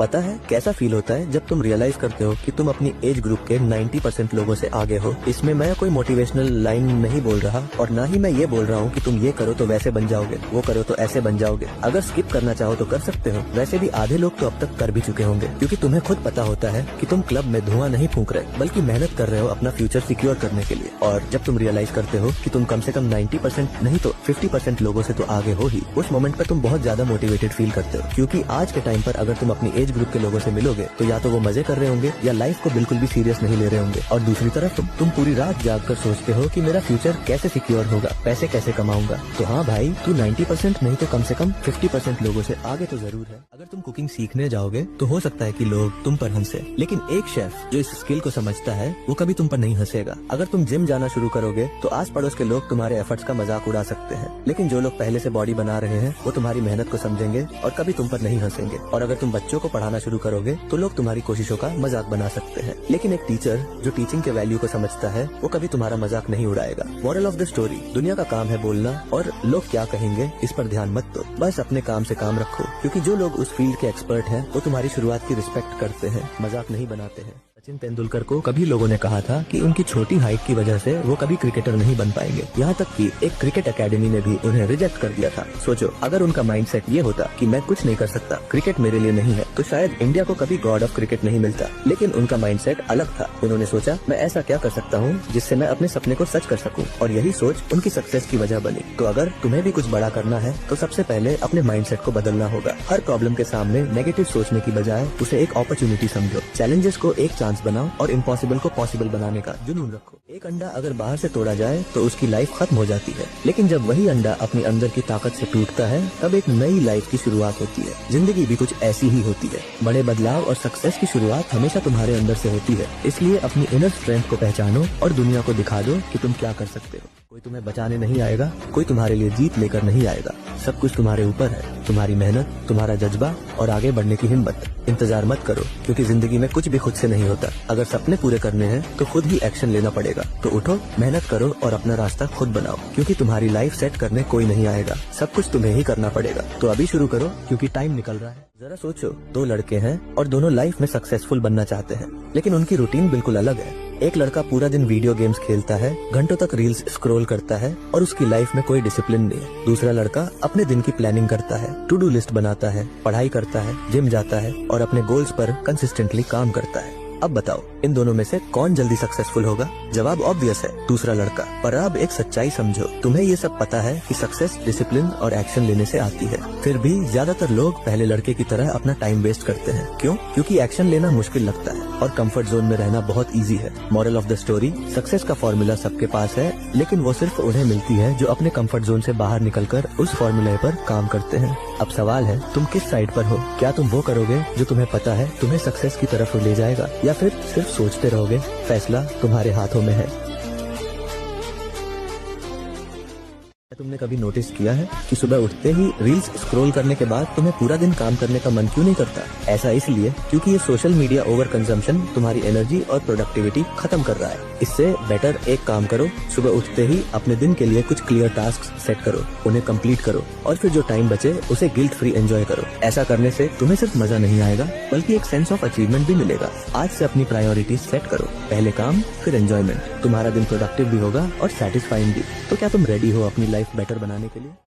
पता है कैसा फील होता है जब तुम रियलाइज करते हो कि तुम अपनी एज ग्रुप के 90% लोगों से आगे हो। इसमें मैं कोई मोटिवेशनल लाइन नहीं बोल रहा और ना ही मैं ये बोल रहा हूँ कि तुम ये करो तो वैसे बन जाओगे, वो करो तो ऐसे बन जाओगे। अगर स्किप करना चाहो तो कर सकते हो। वैसे भी आधे लोग तो अब तक कर भी चुके होंगे, क्योंकि तुम्हें खुद पता होता है कि तुम क्लब में धुआं नहीं फूंक रहे बल्कि मेहनत कर रहे हो अपना फ्यूचर सिक्योर करने के लिए। और जब तुम रियलाइज करते हो कि तुम कम से कम 90% नहीं तो 50% लोगों से तो आगे हो ही, उस मोमेंट पर तुम बहुत ज्यादा मोटिवेटेड फील करते हो। क्योंकि आज के टाइम पर अगर तुम अपनी एज ग्रुप के लोगों से मिलोगे तो या तो वो मजे कर रहे होंगे या लाइफ को बिल्कुल भी सीरियस नहीं ले रहे होंगे। और दूसरी तरफ तुम पूरी रात जाग कर सोचते हो कि मेरा फ्यूचर कैसे सिक्योर होगा, पैसे कैसे कमाऊंगा। तो हाँ भाई, तू 90% नहीं तो कम से कम 50% लोगों से आगे तो जरूर है। अगर तुम कुकिंग सीखने जाओगे तो हो सकता है कि लोग तुम पर हंसे, लेकिन एक शेफ जो इस स्किल को समझता है वो कभी तुम पर नहीं हंसेगा। अगर तुम जिम जाना शुरू करोगे तो आस पड़ोस के लोग तुम्हारे एफर्ट्स का मजाक उड़ा सकते हैं, लेकिन जो लोग पहले से बॉडी बना रहे हैं वो तुम्हारी मेहनत को समझेंगे और कभी तुम पर नहीं हंसेंगे। और अगर तुम बच्चों को पढ़ाना शुरू करोगे तो लोग तुम्हारी कोशिशों का मजाक बना सकते हैं, लेकिन एक टीचर जो टीचिंग के वैल्यू को समझता है वो कभी तुम्हारा मजाक नहीं उड़ाएगा। मॉरल ऑफ द स्टोरी, दुनिया का काम है बोलना, और लोग क्या कहेंगे इस पर ध्यान मत दो। बस अपने काम से काम रखो, क्योंकि जो लोग उस फील्ड के एक्सपर्ट हैं वो तुम्हारी शुरुआत की रिस्पेक्ट करते हैं, मजाक नहीं बनाते हैं। सचिन तेंदुलकर को कभी लोगों ने कहा था कि उनकी छोटी हाइट की वजह से वो कभी क्रिकेटर नहीं बन पाएंगे। यहाँ तक कि एक क्रिकेट एकेडमी ने भी उन्हें रिजेक्ट कर दिया था। सोचो, अगर उनका माइंडसेट ये होता कि मैं कुछ नहीं कर सकता, क्रिकेट मेरे लिए नहीं है, तो शायद इंडिया को कभी गॉड ऑफ क्रिकेट नहीं मिलता। लेकिन उनका माइंडसेट अलग था। उन्होंने सोचा, मैं ऐसा क्या कर सकता हूँ जिससे मैं अपने सपने को सच कर सकूँ, और यही सोच उनकी सक्सेस की वजह बनी। तो अगर तुम्हें भी कुछ बड़ा करना है तो सबसे पहले अपने माइंडसेट को बदलना होगा। हर प्रॉब्लम के सामने नेगेटिव सोचने की बजाय उसे एक अपॉर्चुनिटी समझो। चैलेंजेस को एक चांस बनाओ और इम्पॉसिबल को पॉसिबल बनाने का जुनून रखो। एक अंडा अगर बाहर से तोड़ा जाए तो उसकी लाइफ खत्म हो जाती है, लेकिन जब वही अंडा अपने अंदर की ताकत से टूटता है तब एक नई लाइफ की शुरुआत होती है। जिंदगी भी कुछ ऐसी ही होती है। बड़े बदलाव और सक्सेस की शुरुआत हमेशा तुम्हारे अंदर से होती है। इसलिए अपनी इनर स्ट्रेंथ को पहचानो और दुनिया को दिखा दो कि तुम क्या कर सकते हो। कोई तुम्हें बचाने नहीं आएगा, कोई तुम्हारे लिए जीत लेकर नहीं आएगा। सब कुछ तुम्हारे ऊपर है, तुम्हारी मेहनत, तुम्हारा जज्बा और आगे बढ़ने की हिम्मत। इंतजार मत करो, क्योंकि जिंदगी में कुछ भी खुद से नहीं होता। अगर सपने पूरे करने हैं तो खुद ही एक्शन लेना पड़ेगा। तो उठो, मेहनत करो और अपना रास्ता खुद बनाओ, क्योंकि तुम्हारी लाइफ सेट करने कोई नहीं आएगा। सब कुछ तुम्हें ही करना पड़ेगा। तो अभी शुरू करो, क्योंकि टाइम निकल रहा है। जरा सोचो, दो लड़के हैं और दोनों लाइफ में सक्सेसफुल बनना चाहते हैं, लेकिन उनकी रूटीन बिल्कुल अलग है। एक लड़का पूरा दिन वीडियो गेम्स खेलता है, घंटों तक रील्स स्क्रॉल करता है और उसकी लाइफ में कोई डिसिप्लिन नहीं है। दूसरा लड़का अपने दिन की प्लानिंग करता है, टू डू लिस्ट बनाता है, पढ़ाई करता है, जिम जाता है और अपने गोल्स पर कंसिस्टेंटली काम करता है। अब बताओ, इन दोनों में से कौन जल्दी सक्सेसफुल होगा? जवाब ऑब्वियस है, दूसरा लड़का। पर अब एक सच्चाई समझो, तुम्हें ये सब पता है कि सक्सेस डिसिप्लिन और एक्शन लेने से आती है। फिर भी ज्यादातर लोग पहले लड़के की तरह अपना टाइम वेस्ट करते हैं। क्यों? क्योंकि एक्शन लेना मुश्किल लगता है और कंफर्ट जोन में रहना बहुत इजी है। Moral of the story, success का फॉर्मूला सबके पास है, लेकिन वो सिर्फ उन्हें मिलती है जो अपने कंफर्ट जोन से बाहर निकलकर उस फॉर्मूले पर काम करते हैं। अब सवाल है, तुम किस साइड पर हो? क्या तुम वो करोगे जो तुम्हें पता है तुम्हें सक्सेस की तरफ ले जाएगा, या फिर सिर्फ सोचते रहोगे? फैसला तुम्हारे हाथों में है। तुमने कभी नोटिस किया है कि सुबह उठते ही रील्स स्क्रॉल करने के बाद तुम्हें पूरा दिन काम करने का मन क्यों नहीं करता? ऐसा इसलिए क्योंकि ये सोशल मीडिया ओवर कंजम्पशन तुम्हारी एनर्जी और प्रोडक्टिविटी खत्म कर रहा है। इससे बेटर एक काम करो, सुबह उठते ही अपने दिन के लिए कुछ क्लियर टास्क सेट करो, उन्हें कंप्लीट करो और फिर जो टाइम बचे उसे गिल्ट फ्री एंजॉय करो। ऐसा करने से तुम्हें सिर्फ मजा नहीं आएगा बल्कि एक सेंस ऑफ अचीवमेंट भी मिलेगा। आज से अपनी प्रायोरिटीज सेट करो, पहले काम फिर एंजॉयमेंट। तुम्हारा दिन प्रोडक्टिव भी होगा और सेटिस्फाइंग भी। तो क्या तुम रेडी हो अपनी लाइफ बेटर बनाने के लिए?